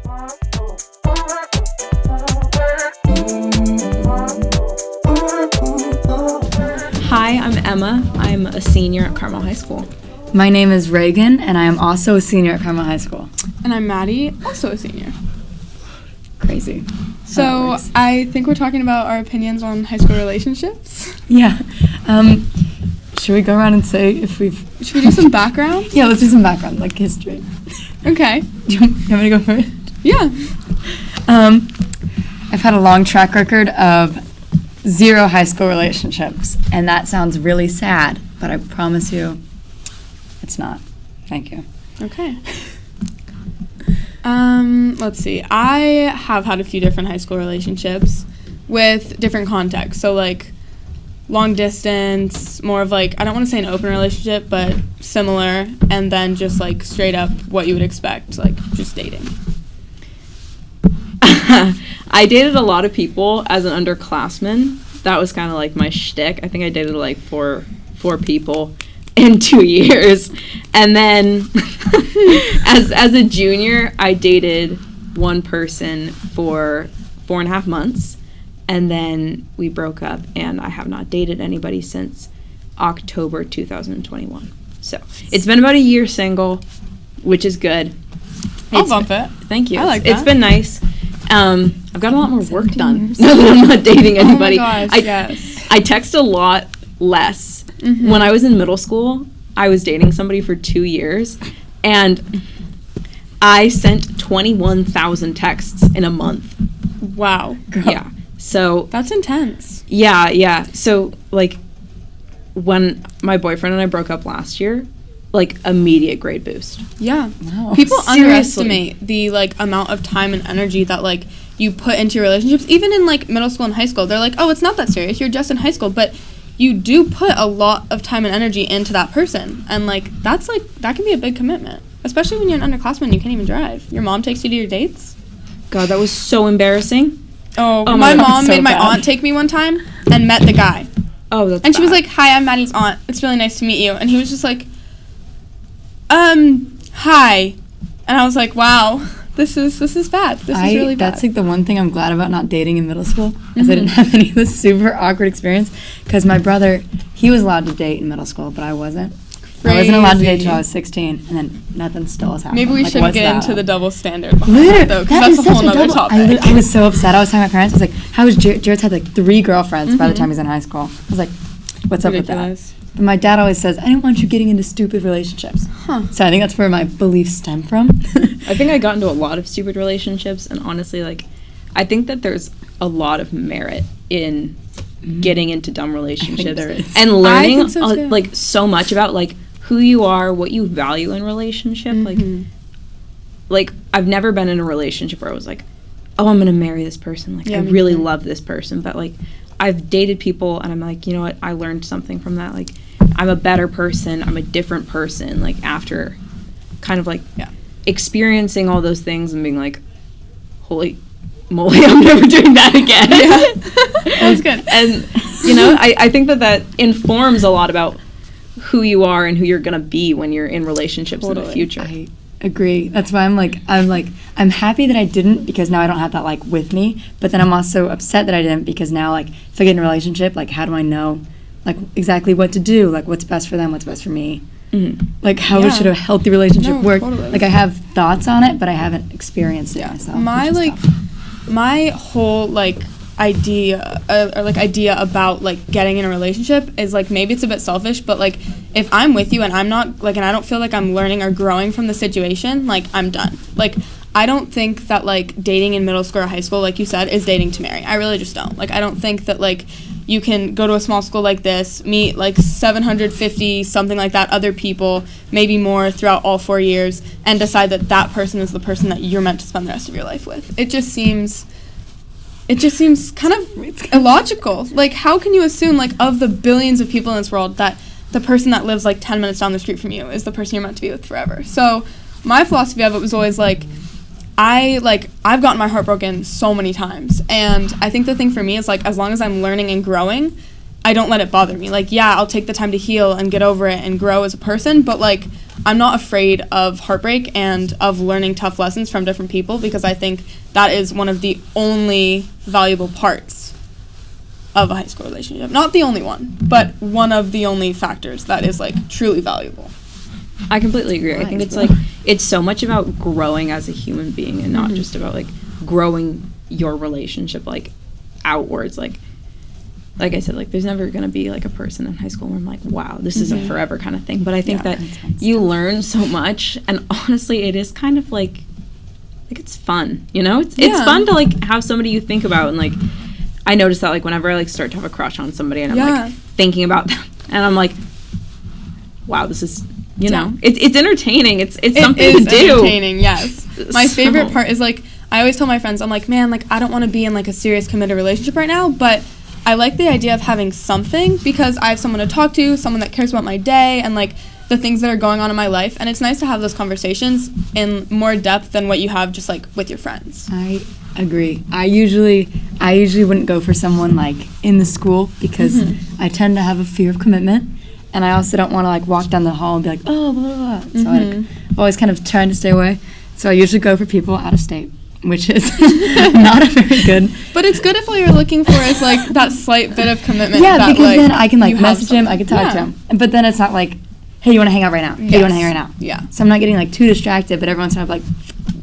Hi, I'm Emma. I'm a senior at Carmel High School. My name is Reygan, and I am also a senior at Carmel High School. And I'm Maddie, also a senior. Crazy. So I think we're talking about our opinions on high school relationships. Yeah. Should we go around and say if we've... Should we do some background? Yeah, let's do some background, like history. Okay. You want me to go first? Yeah. I've had a long track record of 0 high school relationships, and that sounds really sad, but I promise you it's not. Thank you. Okay. Let's see. I have had a few different high school relationships with different contexts. So, like, long distance, more of, like, I don't want to say an open relationship, but similar, and then just, like, straight up what you would expect, like, just dating. I dated a lot of people as an underclassman. That was kind of like my shtick. I think I dated like four people in 2 years. And then as a junior, I dated one person for 4.5 months. And then we broke up, and I have not dated anybody since October 2021. So it's been about a year single, which is good. I'll bump it. Thank you. I like that. It's been nice. I've got a lot more work done now that I'm not dating anybody. Oh my gosh, yes. I text a lot less. Mm-hmm. When I was in middle school, I was dating somebody for 2 years, and I sent 21,000 texts in a month. Wow. Girl. Yeah. So That's intense. yeah. So, like, when my boyfriend and I broke up last year, like, immediate grade boost. Yeah. Wow. People Seriously. underestimate the, like, amount of time and energy that, like, you put into your relationships. Even in, like, middle school and high school, they're like, oh, it's not that serious. You're just in high school. But you do put a lot of time and energy into that person. And, like, that's, like, that can be a big commitment. Especially when you're an underclassman and you can't even drive. Your mom takes you to your dates. God, that was so embarrassing. Oh, my my God, mom so made my bad. aunt take me one time and met the guy. Oh, that's And she was bad. like, hi, I'm Maddie's aunt. It's really nice to meet you. And he was just like, hi. And I was like, wow, this is bad. This is really bad. That's like the one thing I'm glad about not dating in middle school, is I didn't have any of this super awkward experience, because my brother, he was allowed to date in middle school, but I wasn't. I wasn't allowed to date Crazy. until I was 16, and then nothing still has happened. Maybe we Like, shouldn't what's get that? into the double standard behind Literally, it, though, because that that's is a whole such nother double- topic. I was so upset. I was telling my parents, I was like, how is Jared's had like 3 girlfriends by the time he's in high school. I was like, what's up with Ridiculous. that? But my dad always says, I didn't want you getting into stupid relationships. Huh. So I think that's where my beliefs stem from. I think I got into a lot of stupid relationships, and honestly, like, I think that there's a lot of merit in getting into dumb relationships there is. and learning think so, too. like so much about like who you are, what you value in relationship. Like I've never been in a relationship where I was like, oh, I'm gonna marry this person. Like, Yeah, I me really too. love this person, but like I've dated people, and I'm like, you know what? I learned something from that. Like, I'm a better person. I'm a different person. Like, after kind of like Yeah. experiencing all those things and being like, holy moly, I'm never doing that again. Yeah. That was good. And, you know, I think that informs a lot about who you are and who you're going to be when you're in relationships in the Totally. future. I agree. That's why I'm happy that I didn't, because now I don't have that like with me. But then I'm also upset that I didn't, because now like if I get in a relationship, like how do I know like exactly what to do? Like what's best for them, what's best for me? Like how Yeah. should a healthy relationship No, work? totally. Like I have thoughts on it, but I haven't experienced it myself. My which is like tough. my whole like idea about like getting in a relationship is like, maybe it's a bit selfish, but like if I'm with you and I'm not like, and I don't feel like I'm learning or growing from the situation, like I'm done. Like I don't think that like dating in middle school or high school, like you said, is dating to marry. I really just don't. Like I don't think that like you can go to a small school like this, meet like 750 something like that other people, maybe more throughout all 4 years, and decide that that person is the person that you're meant to spend the rest of your life with. It just seems kind of illogical. Like, how can you assume, like, of the billions of people in this world, that the person that lives, like, 10 minutes down the street from you is the person you're meant to be with forever? So my philosophy of it was always, like, I've gotten my heart broken so many times. And I think the thing for me is, like, as long as I'm learning and growing, I don't let it bother me. Like, yeah, I'll take the time to heal and get over it and grow as a person, but, like, I'm not afraid of heartbreak and of learning tough lessons from different people, because I think that is one of the only valuable parts of a high school relationship. Not the only one, but one of the only factors that is like truly valuable. I completely agree. I think it's like, it's so much about growing as a human being and not just about like growing your relationship like outwards. Like I said, like there's never going to be like a person in high school where I'm like, wow, this is a forever kind of thing. But I think that you learn so much, and honestly, it is kind of like it's fun, you know? It's fun to like have somebody you think about, and like I notice that like whenever I like start to have a crush on somebody and I'm like thinking about them, and I'm like, wow, this is, you know, it's entertaining. It's something to do. Entertaining, yes. My favorite part is like, I always tell my friends, I'm like, man, like I don't want to be in like a serious committed relationship right now, but I like the idea of having something because I have someone to talk to, someone that cares about my day and like the things that are going on in my life, and it's nice to have those conversations in more depth than what you have just like with your friends. I agree. I usually wouldn't go for someone like in the school because I tend to have a fear of commitment, and I also don't want to like walk down the hall and be like, oh, blah, blah, blah. So like, I'm always kind of trying to stay away. So I usually go for people out of state, which is not a very good. But it's good if all you're looking for is like that slight bit of commitment. Yeah, that, because like, then I can like message him, I can talk to him. But then it's not like, hey, you want to hang out right now? Hey, you want to hang out right now? Yeah. So I'm not getting like too distracted, but everyone's kind of like,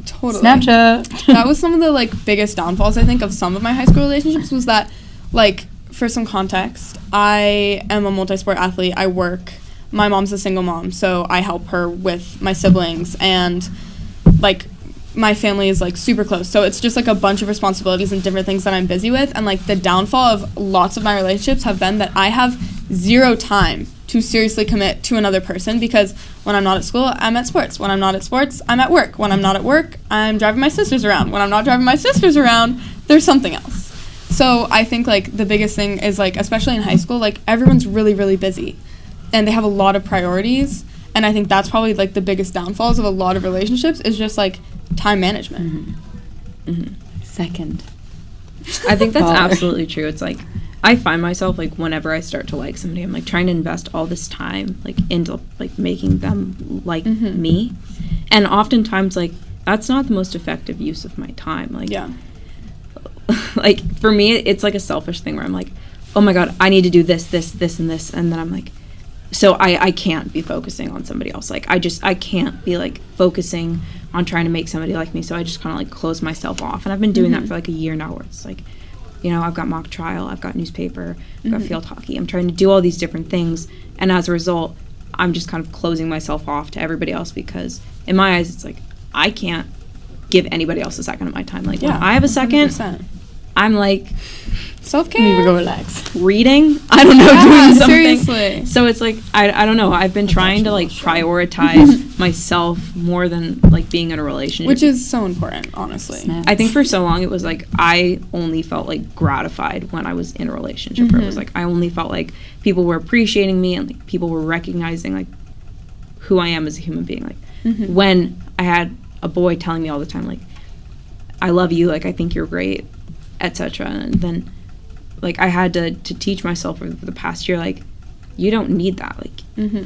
totally. Snapchat. That was some of the like biggest downfalls I think of some of my high school relationships, was that like, for some context, I am a multi-sport athlete. I work. My mom's a single mom, so I help her with my siblings, and like my family is like super close, so it's just like a bunch of responsibilities and different things that I'm busy with. And like the downfall of lots of my relationships have been that I have zero time to seriously commit to another person, because when I'm not at school, I'm at sports. When I'm not at sports, I'm at work. When I'm not at work, I'm driving my sisters around. When I'm not driving my sisters around, there's something else. So I think like the biggest thing is like, especially in high school, like everyone's really, really busy and they have a lot of priorities. And I think that's probably like the biggest downfalls of a lot of relationships, is just like time management. Second. I think that's absolutely true. It's like, I find myself like whenever I start to like somebody, I'm like trying to invest all this time like into like making them like me, and oftentimes like that's not the most effective use of my time. Like like for me it's like a selfish thing where I'm like, oh my god, I need to do this and this, and then I'm like, so I can't be focusing on somebody else. Like I can't be like focusing on trying to make somebody like me, so I just kind of like close myself off. And I've been doing that for like a year now, where it's like, you know, I've got mock trial, I've got newspaper, I've got field hockey. I'm trying to do all these different things, and as a result, I'm just kind of closing myself off to everybody else, because in my eyes, it's like, I can't give anybody else a second of my time. Like, when I have a second, 100%. I'm like, self-care. Need to go relax. Reading? I don't know, doing something. Seriously. So it's like, I don't know. I've been trying to like prioritize myself more than like being in a relationship. Which is so important, honestly. I think for so long it was like I only felt like gratified when I was in a relationship. Where it was like I only felt like people were appreciating me and like people were recognizing like who I am as a human being. Like when I had a boy telling me all the time like, I love you, like I think you're great, etc. And then like I had to teach myself over the past year, like, you don't need that. Like,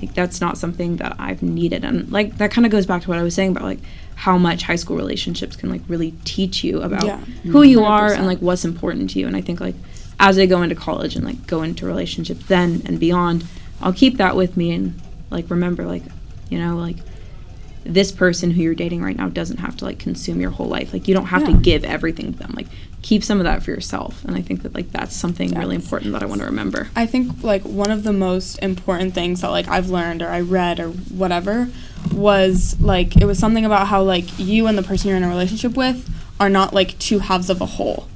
like that's not something that I've needed. And like that kind of goes back to what I was saying about like how much high school relationships can like really teach you about who you are and like what's important to you. And I think like as I go into college and like go into relationships then and beyond, I'll keep that with me and like remember like, you know, like this person who you're dating right now doesn't have to like consume your whole life. Like you don't have to give everything to them. Like keep some of that for yourself. And I think that like that's something really important that I want to remember. I think like one of the most important things that like I've learned or I read or whatever was like, it was something about how like you and the person you're in a relationship with are not like two halves of a whole.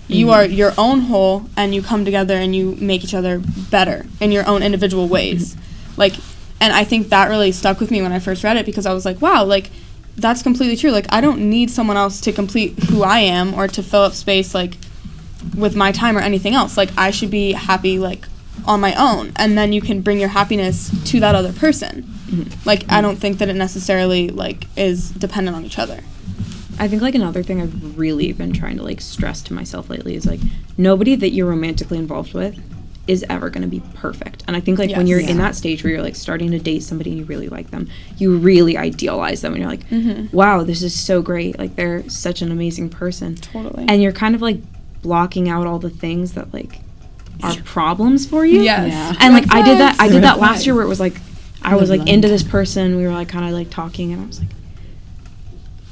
You are your own whole, and you come together and you make each other better in your own individual ways. Like, and I think that really stuck with me when I first read it, because I was like, wow, like, that's completely true. Like, I don't need someone else to complete who I am or to fill up space, like, with my time or anything else. Like, I should be happy, like, on my own. And then you can bring your happiness to that other person. Like, I don't think that it necessarily, like, is dependent on each other. I think, like, another thing I've really been trying to, like, stress to myself lately is, like, nobody that you're romantically involved with is ever going to be perfect. And I think like when you're in that stage where you're like starting to date somebody and you really like them, you really idealize them and you're like, wow, this is so great. Like they're such an amazing person. Totally. And you're kind of like blocking out all the things that like are problems for you. Yes. Yeah. And like I did that last year where it was like I was like into this person, we were like kind of like talking and I was like,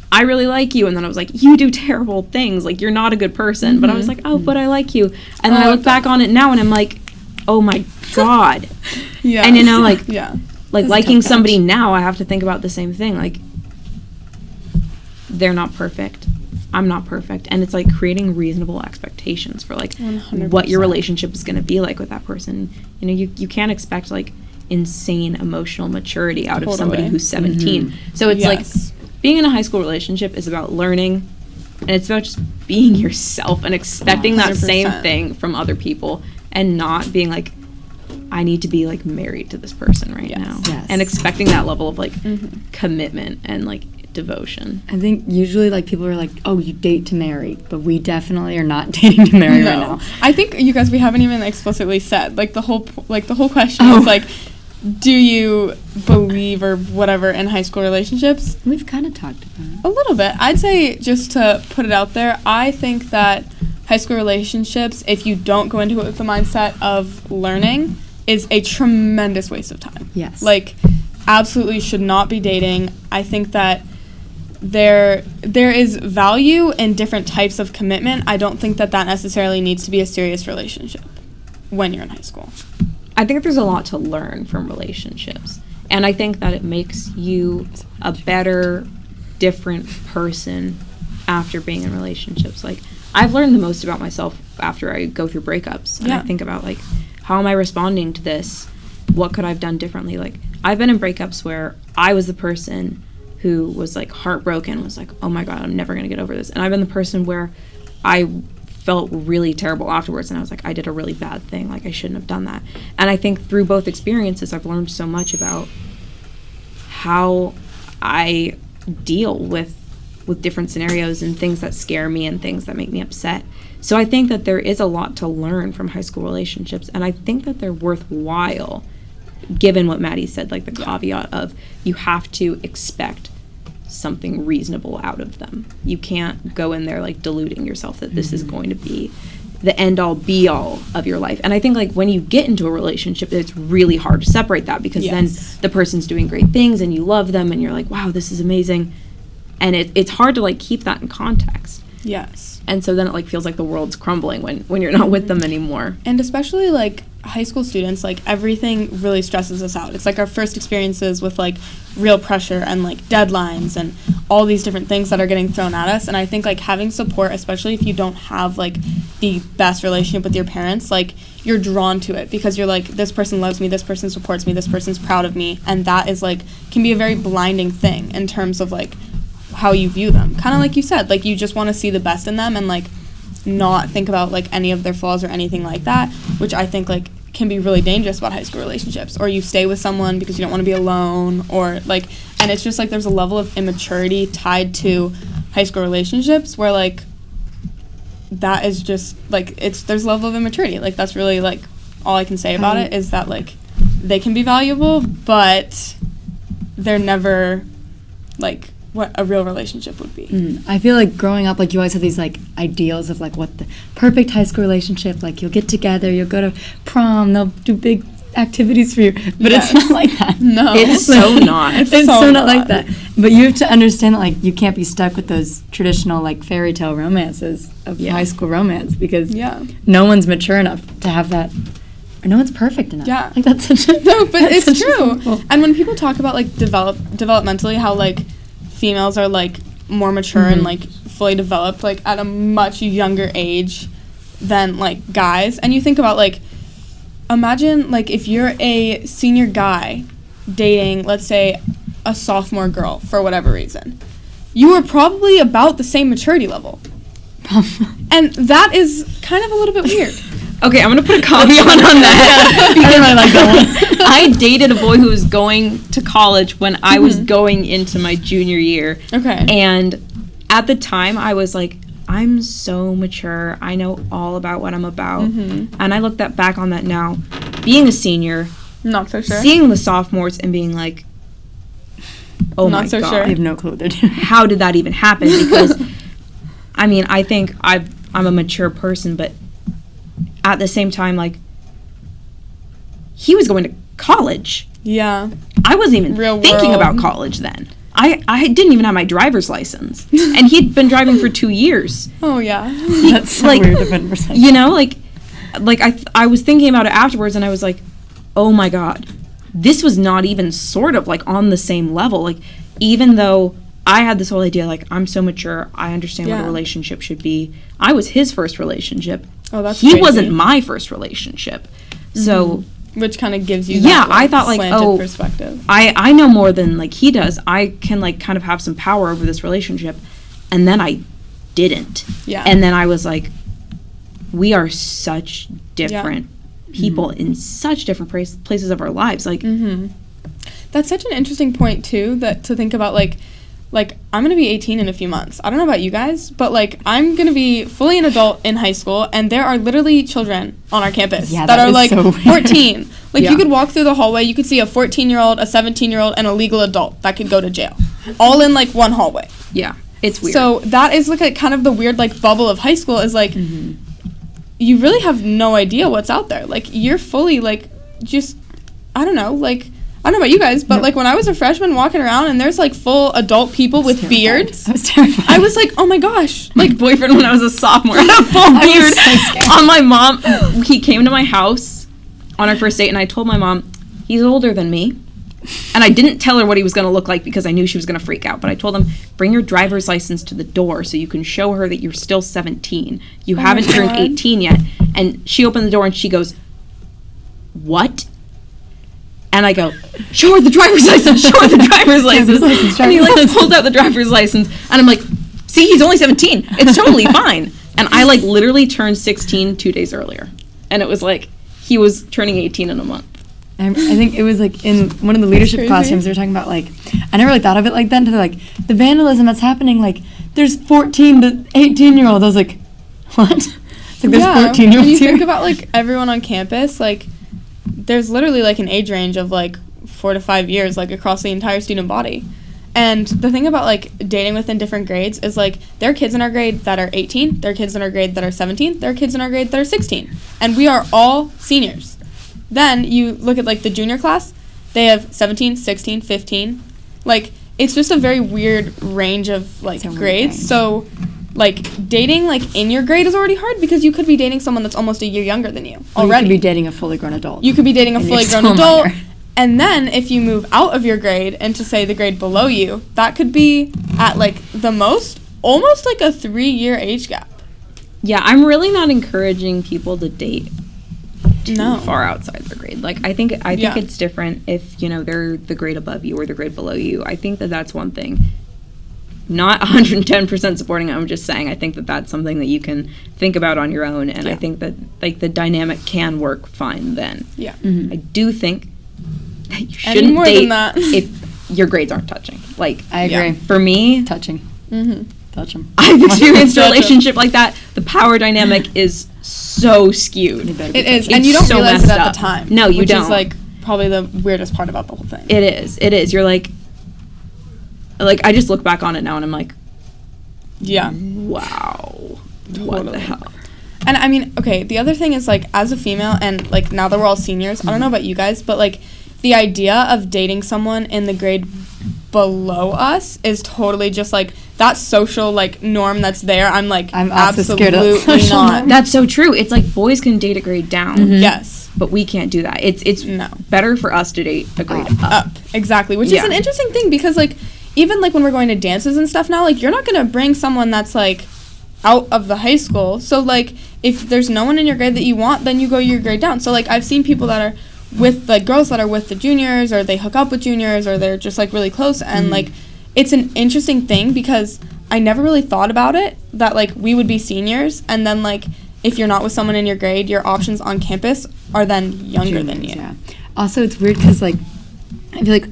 I really like you, and then I was like, you do terrible things, like you're not a good person. But I was like, oh, but I like you. And then I look back on it now and I'm like, oh my god. Yeah. And you know, like like It's liking tough somebody now, I have to think about the same thing. Like they're not perfect, I'm not perfect, and it's like creating reasonable expectations for like 100%. what your relationship is going to be like with that person. You know, you can't expect like insane emotional maturity out of somebody who's 17. So it's like being in a high school relationship is about learning, and it's about just being yourself and expecting that same thing from other people, and not being like, I need to be like married to this person right now, and expecting that level of like commitment and like devotion. I think usually like people are like, oh, you date to marry, but we definitely are not dating to marry right now. I think you guys, we haven't even explicitly said like the whole question is like, do you believe or whatever in high school relationships? We've kind of talked about it. A little bit. I'd say, just to put it out there, I think that high school relationships, if you don't go into it with the mindset of learning, is a tremendous waste of time. Yes. Like, absolutely should not be dating. I think that there is value in different types of commitment. I don't think that necessarily needs to be a serious relationship when you're in high school. I think there's a lot to learn from relationships, and I think that it makes you a better, different person after being in relationships. Like, I've learned the most about myself after I go through breakups, and I think about like, how am I responding to this? What could I have done differently? Like, I've been in breakups where I was the person who was like heartbroken, was like, oh my god, I'm never gonna get over this, and I've been the person where I felt really terrible afterwards, and I was like, I did a really bad thing, like I shouldn't have done that. And I think through both experiences I've learned so much about how I deal with different scenarios and things that scare me and things that make me upset. So I think that there is a lot to learn from high school relationships, and I think that they're worthwhile given what Maddie said, like the caveat of you have to expect something reasonable out of them. You can't go in there like deluding yourself that this is going to be the end all be all of your life. And I think like when you get into a relationship, it's really hard to separate that, because then the person's doing great things and you love them and you're like, wow, this is amazing. And it's hard to like keep that in context. Yes. And so then it like feels like the world's crumbling when you're not with them anymore. And especially like high school students, like everything really stresses us out. It's like our first experiences with like real pressure and like deadlines and all these different things that are getting thrown at us. And I think like having support, especially if you don't have like the best relationship with your parents, like you're drawn to it because you're like, this person loves me, this person supports me, this person's proud of me. And that is like, can be a very blinding thing in terms of like how you view them. Kind of like you said, like you just want to see the best in them and like not think about like any of their flaws or anything like that, which I think like can be really dangerous about high school relationships. Or you stay with someone because you don't want to be alone, or like, and it's just like there's a level of immaturity tied to high school relationships where like that is just like there's a level of immaturity. Like that's really like all I can say about it is that like they can be valuable, but they're never like what a real relationship would be. I feel like growing up, like you always have these like ideals of like what the perfect high school relationship, like you'll get together, you'll go to prom, they'll do big activities for you, but it's not like that. No, it's so not. It's so not like that. But you have to understand that like you can't be stuck with those traditional like fairy tale romances of high school romance, because no one's mature enough to have that. Or no one's perfect enough. Yeah. Like that's such a no, but it's true. And when people talk about like developmentally how like females are like more mature and like fully developed like at a much younger age than like guys, and you think about like, imagine like if you're a senior guy dating, let's say, a sophomore girl for whatever reason, you are probably about the same maturity level. And that is kind of a little bit weird. Okay, I'm going to put a caveat on that. Because I like that one. I dated a boy who was going to college when I was going into my junior year. Okay. And at the time, I was like, I'm so mature. I know all about what I'm about. And I look back on that now, being a senior, Not so sure. seeing the sophomores and being like, oh Not my so God. sure. I have no clue what they're doing. How did that even happen? Because, I mean, I think I'm a mature person, but at the same time, like, he was going to college. Yeah. I wasn't even Real thinking world. about college then. I didn't even have my driver's license. And he'd been driving for 2 years. Oh, yeah. That's so like, weird of a perspective. You know, like I was thinking about it afterwards, and I was like, oh my God, this was not even sort of like on the same level. Like, even though I had this whole idea, like, I'm so mature, I understand what a Yeah. relationship should be. I was his first relationship. Oh, that's He crazy. wasn't my first relationship. So Which kind of gives you Yeah, that, I thought, like, slanted oh, perspective. I know more than like he does. I can like kind of have some power over this relationship. And then I didn't. Yeah. And then I was like, we are such different people in such different places of our lives. Like, That's such an interesting point too, that to think about, like I'm gonna be 18 in a few months. I don't know about you guys, but like I'm gonna be fully an adult in high school, and there are literally children on our campus Yeah, that that are is like so weird. 14. Like Yeah. you could walk through the hallway, you could see a 14-year-old, a 17-year-old, and a legal adult that could go to jail, all in like one hallway. yeah, it's weird. So that is like a kind of the weird like bubble of high school is like you really have no idea what's out there. Like you're fully like just I don't know, like I don't know about you guys, but like when I was a freshman walking around and there's like full adult people with beards, I was terrified. I was like, oh my gosh. like boyfriend when I was a sophomore had a full was beard so scared. on my mom. He came to my house on our first date, and I told my mom, he's older than me. And I didn't tell her what he was going to look like because I knew she was going to freak out. But I told him, bring your driver's license to the door so you can show her that you're still 17. You haven't turned God. 18 yet. And she opened the door and she goes, what? And I go, show her the driver's license, show her the driver's license. And he like pulls out the driver's license. And I'm like, see, he's only 17. It's totally fine. And I like literally turned 16 2 days earlier. And it was like, he was turning 18 in a month. I think it was like in one of the leadership Crazy. classrooms they were talking about, like, I never really thought of it like that until like the vandalism that's happening, like there's 14 to 18-year-olds. I was like, what? It's like there's 14-year-olds when you here. think about like everyone on campus, like there's literally like an age range of like 4 to 5 years like across the entire student body. And the thing about like dating within different grades is like there are kids in our grade that are 18, there are kids in our grade that are 17, there are kids in our grade that are 16, and we are all seniors. Then you look at like the junior class, they have 17, 16, 15. Like it's just a very weird range of like It's a weird grades. range. So like dating like in your grade is already hard because you could be dating someone that's almost a year younger than you Or you already. could be dating a fully grown adult. You could be dating a And fully you're grown still a adult. minor. And then if you move out of your grade and to say the grade below you, that could be at like the most almost like a 3-year age gap. Yeah, I'm really not encouraging people to date too No. far outside their grade. Like I think Yeah. it's different if, you know, they're the grade above you or the grade below you. I think that that's one thing. Not 110% supporting it. I'm just saying I think that that's something that you can think about on your own, and I think that like the dynamic can work fine then. Yeah. Mm-hmm. I do think that you Any shouldn't more date than that. if your grades aren't touching. Like I agree. for me, Touching. Mm-hmm. Touch them. I've experienced a Touch 'em. relationship like that. The power dynamic is so skewed. It is, It's and you don't so realize it messed at up. the time. No, you which don't. is like probably the weirdest part about the whole thing. It is. You're like I just look back on it now and I'm like, Yeah. wow, what the Totally. hell? And I mean, okay, the other thing is like as a female and like now that we're all seniors, I don't know about you guys, but like the idea of dating someone in the grade below us is totally just like that social like norm that's there. I'm like I'm also absolutely scared of that social not. norm. That's so true. It's like boys can date a grade down, Yes. but we can't do that. It's No. better for us to date a grade up. Up. Exactly. Which Yeah. is an interesting thing because like even like when we're going to dances and stuff now, like you're not gonna bring someone that's like out of the high school. So like if there's no one in your grade that you want, then you go your grade down. So like I've seen people that are with like girls that are with the juniors or they hook up with juniors or they're just like really close and like it's an interesting thing because I never really thought about it that like we would be seniors and then like if you're not with someone in your grade, your options on campus are then younger than you. Yeah. Also, it's weird because like I feel like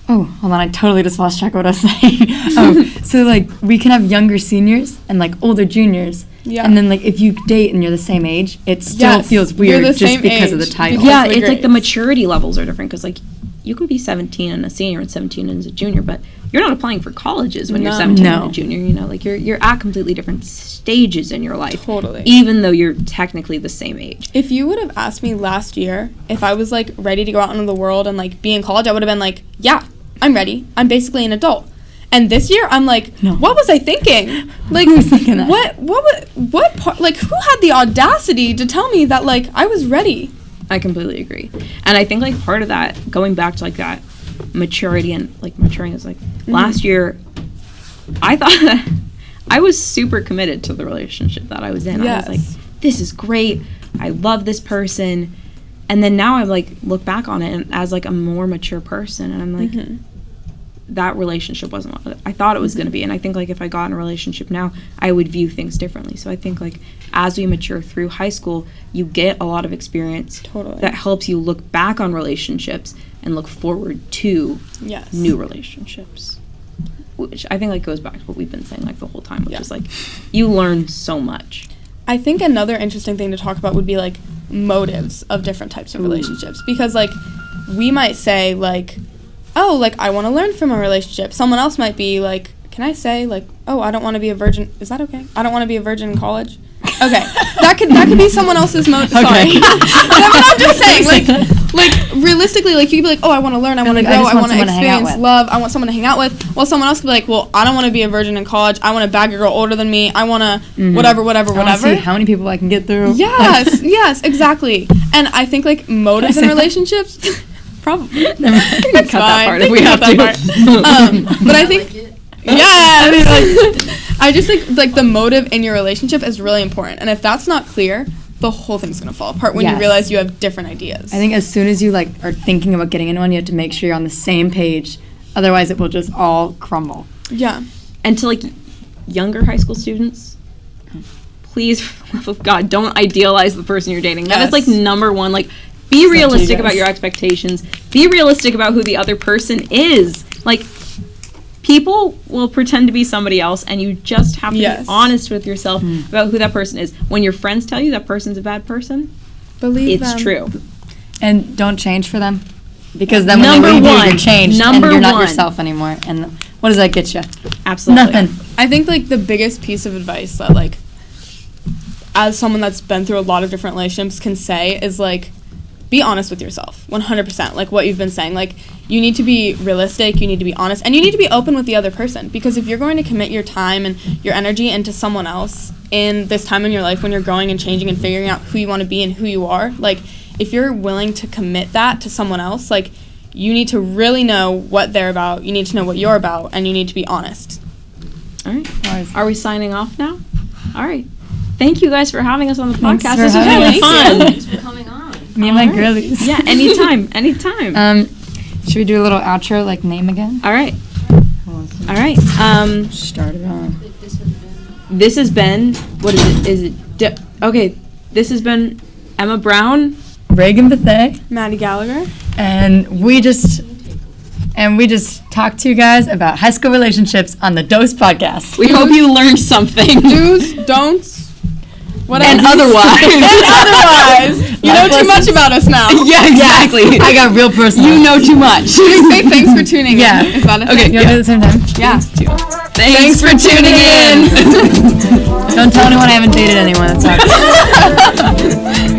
Oh, hold on, I totally just lost track of what I was saying. Oh, so, like, we can have younger seniors and, like, older juniors. Yeah. And then, like, if you date and you're the same age, it still feels weird the just same because of the age title. because Yeah, of the it's like the grades. maturity levels are different because, like, you can be 17 and a senior and 17 and a junior, but you're not applying for colleges when you're No. 17 and No. a junior. You know, like you're at completely different stages in your life. Totally. Even though you're technically the same age. If you would have asked me last year if I was, like, ready to go out into the world and, like, be in college, I would have been like, yeah, I'm ready. I'm basically an adult. And this year, I'm like, No. what was I thinking? Like, Who was thinking that? what part, like, who had the audacity to tell me that, like, I was ready? I completely agree. And I think, like, part of that, going back to, like, that maturity and, like, maturing is, like, last year, I thought that I was super committed to the relationship that I was in. Yes. I was like, this is great. I love this person. And then now I, like, look back on it and as, like, a more mature person. And I'm like, that relationship wasn't what I thought it was going to be. And I think, like, if I got in a relationship now, I would view things differently. So I think, like, as we mature through high school, you get a lot of experience Totally. that helps you look back on relationships and look forward to Yes. new relationships. Which I think, like, goes back to what we've been saying, like, the whole time, which Yeah. is, like, you learn so much. I think another interesting thing to talk about would be, like, motives of different types of relationships. Because, like, we might say, like, oh, like, I want to learn from a relationship. Someone else might be like, can I say, like, oh, I don't want to be a virgin. Is that okay? I don't want to be a virgin in college. Okay, that could be someone else's motive. Sorry, but I'm just saying, like realistically, like, you could be like, oh, I want to learn, I want to like, I grow, just I want want to someone to hang out experience with. love, I want someone to hang out with. Well, someone else could be like, well, I don't want to be a virgin in college. I want to bag a girl older than me. I want to whatever. I wanna see how many people I can get through. Yes, exactly. And I think, like, motives in relationships, probably. Cut that part if we have to. But I think, I just think, like, the motive in your relationship is really important. And if that's not clear, the whole thing's going to fall apart when you Yes. realize you have different ideas. I think as soon as you, like, are thinking about getting into one, you have to make sure you're on the same page. Otherwise, it will just all crumble. Yeah. And to, like, younger high school students, please, for the love of God, don't idealize the person you're dating. That is, like, Yes. number one. Like, be you realistic guys. about your expectations. Be realistic about who the other person is. Like, people will pretend to be somebody else, and you just have to Yes. be honest with yourself about who that person is. When your friends tell you that person's a bad person, Believe it's them. true. And don't change for them. Because then when Number they leave you, one. you're changed Number and you're not one. yourself anymore. And what does that get you? Absolutely. Nothing. I think, like, the biggest piece of advice that, like, as someone that's been through a lot of different relationships can say is, like, be honest with yourself 100%, like what you've been saying. Like, you need to be realistic, you need to be honest, and you need to be open with the other person, because if you're going to commit your time and your energy into someone else in this time in your life when you're growing and changing and figuring out who you want to be and who you are, like, if you're willing to commit that to someone else, like, you need to really know what they're about, you need to know what you're about, and you need to be honest. All right. Ours. Are we signing off now? All right. Thank you guys for having us on the Thanks podcast. for This was having really us. fun. Thanks for coming on. Me and my All right. girlies. Yeah, anytime, anytime. Should we do a little outro, like name again? All right. All right. Start it on. This has been, what is it? Okay, this has been Emma Brown. Reygan Bethea. Maddie Gallagher. And we just talked to you guys about high school relationships on the D.O.S.E podcast. We hope you learned something. Do's, don'ts, whatever. And otherwise. You know too much about us now. Yeah, exactly. I got real personal. You know too much. Should we say thanks for tuning Yeah. in? Is that a Okay, thing? You want to do it at the same time? Yeah. Thanks for tuning in. Don't tell anyone I haven't dated anyone. That's all.